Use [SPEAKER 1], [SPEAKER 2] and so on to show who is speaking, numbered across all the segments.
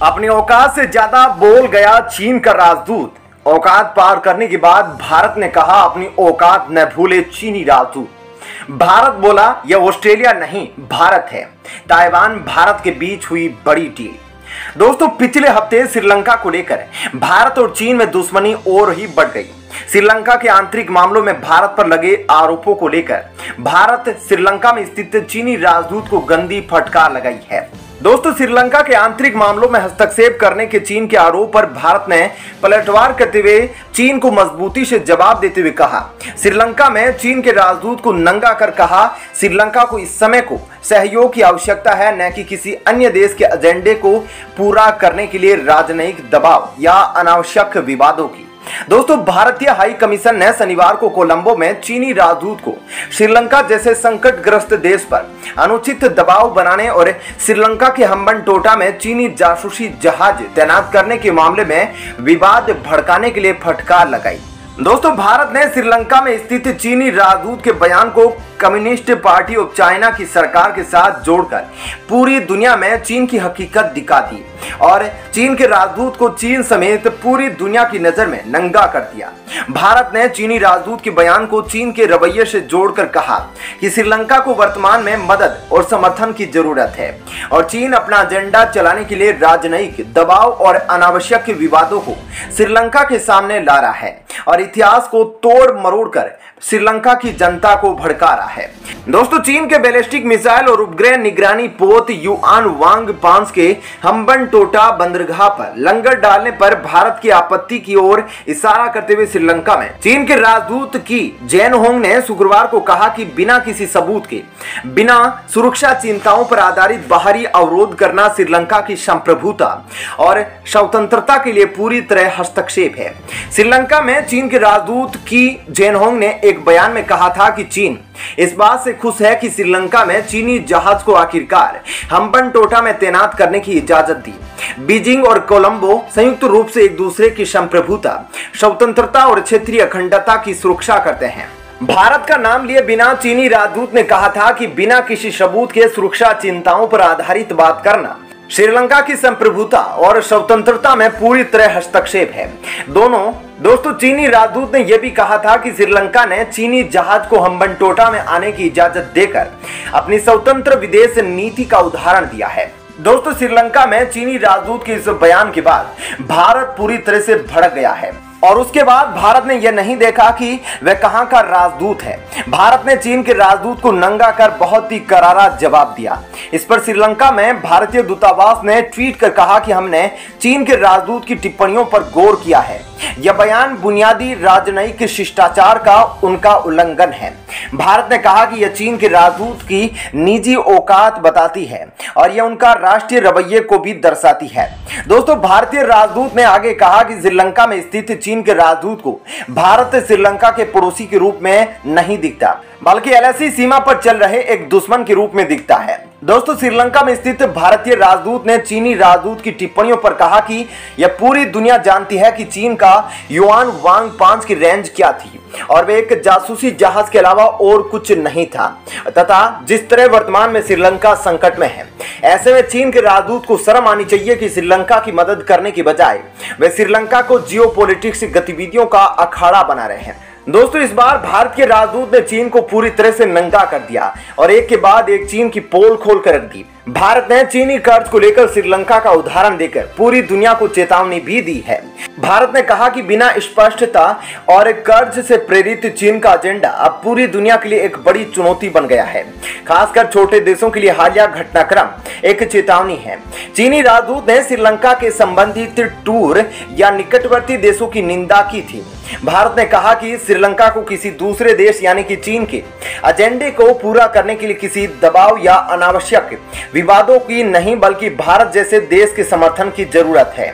[SPEAKER 1] अपनी औकात से ज्यादा बोल गया चीन का राजदूत। औकात पार करने के बाद भारत ने कहा अपनी औकात न भूले चीनी राजदूत। भारत बोला यह ऑस्ट्रेलिया नहीं भारत है। ताइवान भारत के बीच हुई बड़ी डील। दोस्तों, पिछले हफ्ते श्रीलंका को लेकर भारत और चीन में दुश्मनी और ही बढ़ गई। श्रीलंका के आंतरिक मामलों में भारत पर लगे आरोपों को लेकर भारत श्रीलंका में स्थित चीनी राजदूत को गंदी फटकार लगाई है। दोस्तों, श्रीलंका के आंतरिक मामलों में हस्तक्षेप करने के चीन के आरोप पर भारत ने पलटवार करते हुए चीन को मजबूती से जवाब देते हुए कहा। श्रीलंका में चीन के राजदूत को नंगा कर कहा, श्रीलंका को इस समय को सहयोग की आवश्यकता है, न कि किसी अन्य देश के एजेंडे को पूरा करने के लिए राजनयिक दबाव या अनावश्यक विवादों की। दोस्तों, भारतीय हाई कमीशन ने शनिवार को कोलंबो में चीनी राजदूत को श्रीलंका जैसे संकटग्रस्त देश पर अनुचित दबाव बनाने और श्रीलंका के हम्बनटोटा में चीनी जासूसी जहाज तैनात करने के मामले में विवाद भड़काने के लिए फटकार लगाई। दोस्तों, भारत ने श्रीलंका में स्थित चीनी राजदूत के बयान को कम्युनिस्ट पार्टी ऑफ चाइना की सरकार के साथ जोड़कर पूरी दुनिया में चीन की हकीकत दिखा दी और चीन के राजदूत को चीन समेत पूरी दुनिया की नजर में नंगा कर दिया। भारत ने चीनी राजदूत के बयान को चीन के रवैये से जोड़कर कहा कि श्रीलंका को वर्तमान में मदद और समर्थन की जरूरत है और चीन अपना एजेंडा चलाने के लिए राजनयिक दबाव और अनावश्यक विवादों को श्रीलंका के सामने ला रहा है और इतिहास को तोड़ मरोड़ कर श्रीलंका की जनता को भड़का रहा है। दोस्तों, चीन के बैलिस्टिक मिसाइल और उपग्रह निगरानी पोत युआन वांग पांच के हम्बनटोटा बंदरगाह पर लंगर डालने पर भारत की आपत्ति की ओर इशारा करते हुए श्रीलंका में चीन के राजदूत की जैन होंग ने शुक्रवार को कहा कि बिना किसी सबूत के बिना सुरक्षा चिंताओं पर आधारित बाहरी अवरोध करना श्रीलंका की संप्रभुता और स्वतंत्रता के लिए पूरी तरह हस्तक्षेप है। श्रीलंका में चीन के राजदूत की जैन होंग ने एक बयान में कहा था कि चीन इस बात से खुश है कि श्रीलंका में चीनी जहाज को आखिरकार हम्बनटोटा में तैनात करने की इजाजत दी। बीजिंग और कोलंबो संयुक्त रूप से एक दूसरे की संप्रभुता, स्वतंत्रता और क्षेत्रीय अखंडता की सुरक्षा करते हैं। भारत का नाम लिए बिना चीनी राजदूत ने कहा था कि बिना किसी सबूत के सुरक्षा चिंताओं पर आधारित बात करना श्रीलंका की संप्रभुता और स्वतंत्रता में पूरी तरह हस्तक्षेप है। दोस्तों, चीनी राजदूत ने यह भी कहा था कि श्रीलंका ने चीनी जहाज को हम्बनटोटा में आने की इजाजत देकर अपनी स्वतंत्र विदेश नीति का उदाहरण दिया है। दोस्तों, श्रीलंका में चीनी राजदूत के इस बयान के बाद भारत पूरी तरह से भड़क गया है और उसके बाद भारत ने यह नहीं देखा कि वह कहां का राजदूत है। भारत ने चीन के राजदूत को नंगा कर बहुत ही करारा जवाब दिया। इस पर श्रीलंका में भारतीय दूतावास ने ट्वीट कर कहा कि हमने चीन के राजदूत की टिप्पणियों पर गौर किया है। यह बयान बुनियादी राजनयिक शिष्टाचार का उनका उल्लंघन है। भारत ने कहा कि यह चीन के राजदूत की निजी औकात बताती है और यह उनका राष्ट्रीय रवैये को भी दर्शाती है। दोस्तों, भारतीय राजदूत ने आगे कहा कि श्रीलंका में स्थित चीन के राजदूत को भारत श्रीलंका के पड़ोसी के रूप में नहीं दिखता, बल्कि एलएसी सीमा पर चल रहे एक दुश्मन के रूप में दिखता है। दोस्तों, श्रीलंका में स्थित भारतीय राजदूत ने चीनी राजदूत की टिप्पणियों पर कहा कि यह पूरी दुनिया जानती है कि चीन का युआन वांग पांच की रेंज क्या थी और वे एक जासूसी जहाज के अलावा और कुछ नहीं था तथा जिस तरह वर्तमान में श्रीलंका संकट में है, ऐसे में चीन के राजदूत को शर्म आनी चाहिए कि श्रीलंका की मदद करने के बजाय वे श्रीलंका को जियोपॉलिटिक्स गतिविधियों का अखाड़ा बना रहे हैं। दोस्तों, इस बार भारत के राजदूत ने चीन को पूरी तरह से नंगा कर दिया और एक के बाद एक चीन की पोल खोल कर रख दी। भारत ने चीनी कर्ज को लेकर श्रीलंका का उदाहरण देकर पूरी दुनिया को चेतावनी भी दी है। भारत ने कहा कि बिना स्पष्टता और कर्ज से प्रेरित चीन का एजेंडा अब पूरी दुनिया के लिए एक बड़ी चुनौती बन गया है। खासकर छोटे देशों के लिए हालिया घटनाक्रम एक चेतावनी है। चीनी राजदूत ने श्रीलंका के संबंधित टूर या निकटवर्ती देशों की निंदा की थी। भारत ने कहा कि श्रीलंका को किसी दूसरे देश यानी कि चीन के एजेंडे को पूरा करने के लिए किसी दबाव या अनावश्यक विवादों की नहीं बल्कि भारत जैसे देश के समर्थन की जरूरत है।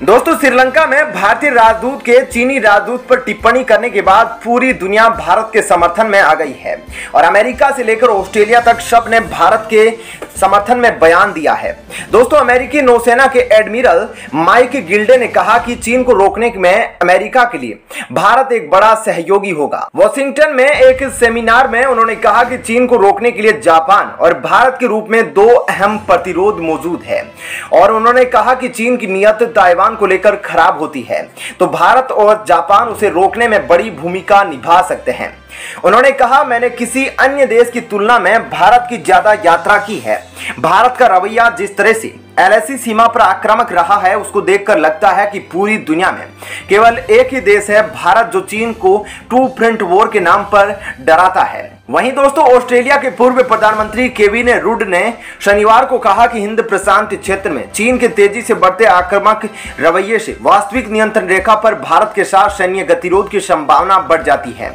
[SPEAKER 1] दोस्तों श्रीलंका में भारतीय राजदूत के चीनी राजदूत पर टिप्पणी करने के बाद पूरी दुनिया भारत के समर्थन में आ गई है और अमेरिका से लेकर ऑस्ट्रेलिया तक सब ने भारत के समर्थन में बयान दिया है। दोस्तों अमेरिकी नौसेना के एडमिरल माइक गिल्डे ने कहा कि चीन को रोकने में अमेरिका के लिए भारत एक बड़ा सहयोगी होगा। वॉशिंगटन में एक सेमिनार में उन्होंने कहा कि चीन को रोकने के लिए जापान और भारत के रूप में दो अहम प्रतिरोध मौजूद है और उन्होंने कहा कि चीन की नीयत ताइवान को लेकर खराब होती है तो भारत और जापान उसे रोकने में बड़ी भूमिका निभा सकते हैं। उन्होंने कहा, मैंने किसी अन्य देश की तुलना में भारत की ज्यादा यात्रा की है। भारत का रवैया जिस तरह से एलएसी सीमा पर आक्रामक रहा है उसको देखकर लगता है कि पूरी दुनिया में केवल एक ही देश है भारत जो चीन को टू फ्रंट वॉर के नाम पर डराता है। वहीं दोस्तों ऑस्ट्रेलिया के पूर्व प्रधानमंत्री केविन रुड ने शनिवार को कहा कि हिंद प्रशांत क्षेत्र में चीन के तेजी से बढ़ते आक्रामक रवैये से वास्तविक नियंत्रण रेखा पर भारत के साथ सैन्य गतिरोध की संभावना बढ़ जाती है।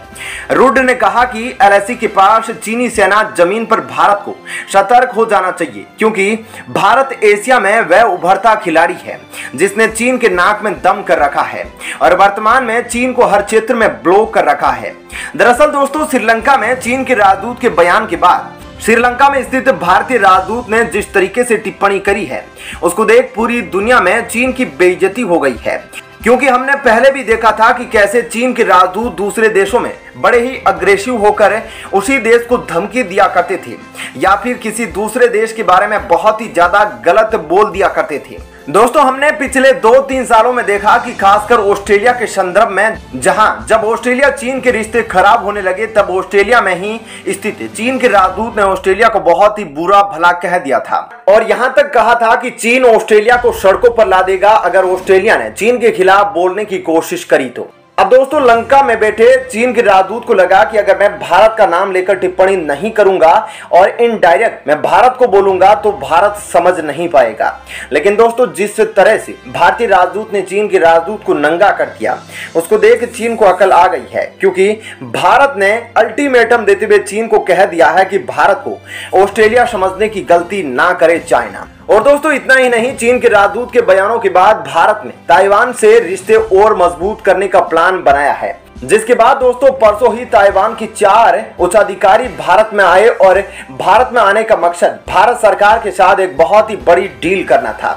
[SPEAKER 1] रुड ने कहा कि एलएसी के पास चीनी सेना जमीन पर भारत को सतर्क हो जाना चाहिए क्योंकि भारत एशिया में वह उभरता खिलाड़ी है जिसने चीन के नाक में दम कर रखा है और वर्तमान में चीन को हर क्षेत्र में ब्लॉक कर रखा है। दरअसल दोस्तों श्रीलंका में चीन के राजदूत के बयान के बाद श्रीलंका में स्थित भारतीय राजदूत ने जिस तरीके से टिप्पणी करी है उसको देख पूरी दुनिया में चीन की बेइज्जती हो गई है क्योंकि हमने पहले भी देखा था कि कैसे चीन के राजदूत दूसरे देशों में बड़े ही अग्रेसिव होकर उसी देश को धमकी दिया करते थे या फिर किसी दूसरे देश के बारे में बहुत ही ज्यादा गलत बोल दिया करते थे। दोस्तों हमने पिछले 2-3 सालों में देखा कि खासकर ऑस्ट्रेलिया के संदर्भ में जब ऑस्ट्रेलिया चीन के रिश्ते खराब होने लगे तब ऑस्ट्रेलिया में ही स्थित चीन के राजदूत ने ऑस्ट्रेलिया को बहुत ही बुरा भला कह दिया था और यहां तक कहा था कि चीन ऑस्ट्रेलिया को सड़कों पर ला देगा अगर ऑस्ट्रेलिया ने चीन के खिलाफ बोलने की कोशिश करी तो। अब दोस्तों लंका में बैठे चीन के राजदूत को लगा कि अगर मैं भारत का नाम लेकर टिप्पणी नहीं करूंगा और इनडायरेक्ट मैं भारत को बोलूंगा तो भारत समझ नहीं पाएगा। लेकिन दोस्तों जिस तरह से भारतीय राजदूत ने चीन के राजदूत को नंगा कर दिया उसको देख चीन को अकल आ गई है क्योंकि भारत ने अल्टीमेटम देते हुए चीन को कह दिया है कि भारत को ऑस्ट्रेलिया समझने की गलती ना करे चाइना। और दोस्तों इतना ही नहीं, चीन के राजदूत के बयानों के बाद भारत ने ताइवान से रिश्ते और मजबूत करने का प्लान बनाया है जिसके बाद दोस्तों परसों ही ताइवान की 4 उच्चाधिकारी भारत में आए और भारत में आने का मकसद भारत सरकार के साथ एक बहुत ही बड़ी डील करना था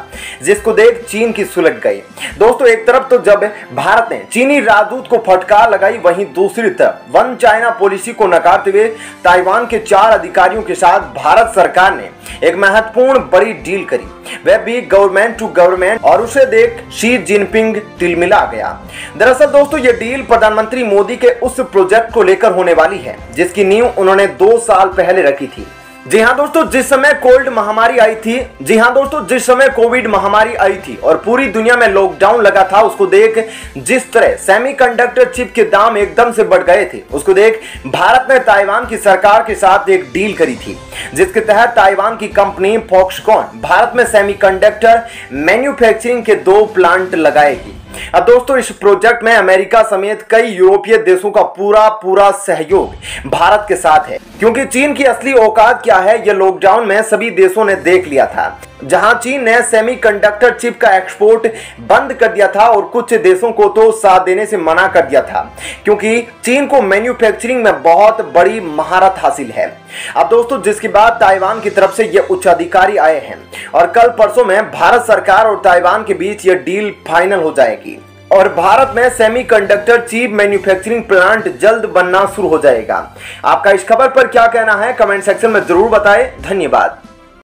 [SPEAKER 1] जिसको देख चीन की सुलग गई। दोस्तों एक तरफ तो जब भारत ने चीनी राजदूत को फटकार लगाई वहीं दूसरी तरफ वन चाइना पॉलिसी को नकारते हुए ताइवान के 4 अधिकारियों के साथ भारत सरकार ने एक महत्वपूर्ण बड़ी डील करी, वह भी गवर्नमेंट टू गवर्नमेंट, और उसे देख शी जिनपिंग तिलमिला गया। दरअसल दोस्तों ये डील प्रधानमंत्री मोदी के उस प्रोजेक्ट को लेकर होने वाली है जिसकी नींव उन्होंने 2 साल पहले रखी थी। जी हाँ दोस्तों जिस समय कोविड महामारी आई थी और पूरी दुनिया में लॉकडाउन लगा था उसको देख जिस तरह सेमीकंडक्टर चिप के दाम एकदम से बढ़ गए थे उसको देख भारत ने ताइवान की सरकार के साथ एक डील करी थी जिसके तहत ताइवान की कंपनी फॉक्सकॉन भारत में सेमीकंडक्टर मैन्युफैक्चरिंग के 2 प्लांट लगाएगी। अब दोस्तों इस प्रोजेक्ट में अमेरिका समेत कई यूरोपीय देशों का पूरा सहयोग भारत के साथ है क्योंकि चीन की असली औकात क्या है यह लॉकडाउन में सभी देशों ने देख लिया था जहां चीन ने सेमीकंडक्टर चिप का एक्सपोर्ट बंद कर दिया था और कुछ देशों को तो साथ देने से मना कर दिया था क्योंकि चीन को मैन्युफैक्चरिंग में बहुत बड़ी महारत हासिल है। अब दोस्तों जिसके बाद ताइवान की तरफ से ये उच्चाधिकारी आए हैं और कल परसों में भारत सरकार और ताइवान के बीच ये डील फाइनल हो जाएगी और भारत में सेमीकंडक्टर चिप मैन्युफैक्चरिंग प्लांट जल्द बनना शुरू हो जाएगा। आपका इस खबर पर क्या कहना है कमेंट सेक्शन में जरूर बताएं। धन्यवाद।